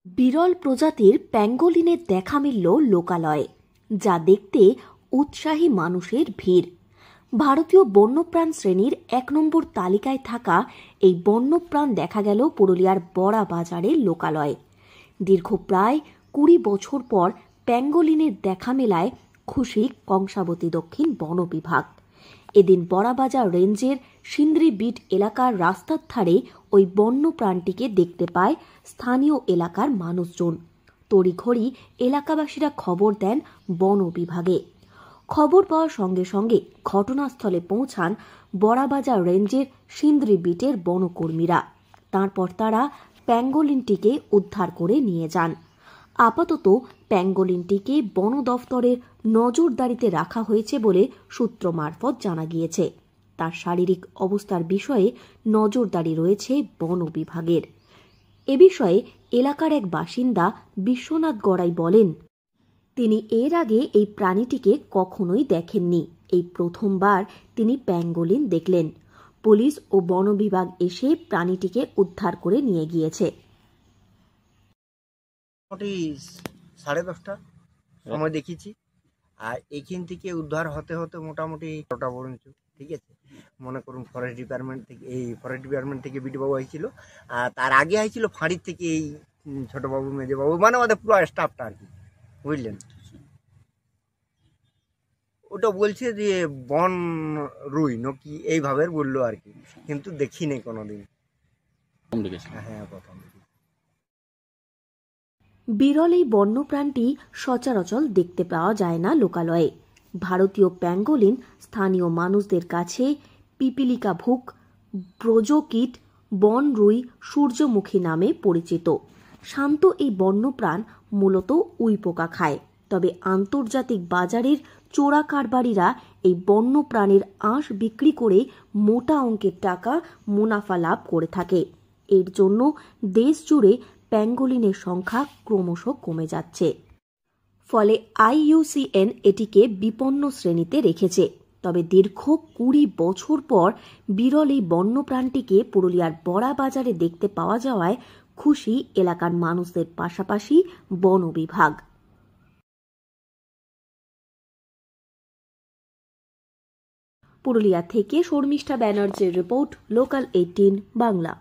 বিরল প্রজাতির প্যাঙ্গোলিনের দেখা মিলল লোকালয়ে, যা দেখতে উৎসাহী মানুষের ভিড়। ভারতীয় বন্যপ্রাণ শ্রেণীর ১ নম্বর তালিকায় থাকা এই বন্যপ্রাণ দেখা গেল পুরুলিয়ার বড়া বাজারের লোকালয়ে। দীর্ঘ প্রায় ২০ বছর পর প্যাঙ্গোলিনের দেখা মেলায় খুশি কংসাবতী দক্ষিণ বন বিভাগ। এদিন বড়াবাজার রেঞ্জের সিন্দ্রি বিট এলাকার রাস্তার ধারে ওই বন্য প্রাণটিকে দেখতে পায় স্থানীয় এলাকার মানুষজন। তড়িঘড়ি এলাকাবাসীরা খবর দেন বন বিভাগে। খবর পাওয়ার সঙ্গে সঙ্গে ঘটনাস্থলে পৌঁছান বড়াবাজার রেঞ্জের সিন্দ্রি বিটের বনকর্মীরা। তারপর তারা প্যাঙ্গোলিনটিকে উদ্ধার করে নিয়ে যান। আপাতত প্যাঙ্গোলিনটিকে বন দফতরের নজরদারিতে রাখা হয়েছে বলে সূত্র মারফত জানা গিয়েছে। তার শারীরিক অবস্থার বিষয়ে নজরদারি রয়েছে বন বিভাগের। এ বিষয়ে এলাকার এক বাসিন্দা বিশ্বনাথ গড়াই বলেন, তিনি এর আগে এই প্রাণীটিকে কখনোই দেখেননি। এই প্রথমবার তিনি প্যাঙ্গোলিন দেখলেন। পুলিশ ও বন বিভাগ এসে প্রাণীটিকে উদ্ধার করে নিয়ে গিয়েছে। 10:30 সময় দেখেছি, আর এইখান থেকে উদ্ধার হতে হতে মোটামুটি 6টা পর্যন্ত। ঠিক আছে, মনে করুন ফরেস্ট ডিপার্টমেন্ট থেকে বিডিবাবু হয়েছিল, আর তার আগে হয়েছিল ফাঁড়ির থেকে এই ছোটবাবু মেজবাবু, মানে আমাদের পুরো স্টাফটা আর কি, বুঝলেন। ওটা বলছে যে বন রুই নাকি এইভাবে বললো আর কি, কিন্তু দেখি নেই কোনোদিন। হ্যাঁ, প্রথম। বিরল এই বন্যপ্রাণটি সচরাচর দেখতে পাওয়া যায় না লোকালয়ে। ভারতীয় প্যাঙ্গোলিন স্থানীয় মানুষদের কাছে পিপিলিকা ভুক, ব্রজকিট, বন রুই, সূর্যমুখী নামে পরিচিত। শান্ত এই বন্যপ্রাণ মূলত উইপোকা খায়, তবে আন্তর্জাতিক বাজারের চোরা কারবারিরা এই বন্যপ্রাণের আঁশ বিক্রি করে মোটা অঙ্কের টাকা মুনাফা লাভ করে থাকে। এর জন্য দেশ জুড়ে প্যাঙ্গোলিনের সংখ্যা ক্রমশ কমে যাচ্ছে। ফলে IUCN এটিকে বিপন্ন শ্রেণীতে রেখেছে। তবে দীর্ঘ ২০ বছর পর বিরল এই বন্যপ্রাণটিকে পুরুলিয়ার বড়া বাজারে দেখতে পাওয়া যাওয়ায় খুশি এলাকার মানুষদের পাশাপাশি বন বিভাগ। পুরুলিয়া থেকে শর্মিষ্ঠা ব্যানার্জির রিপোর্ট, লোকাল 18 বাংলা।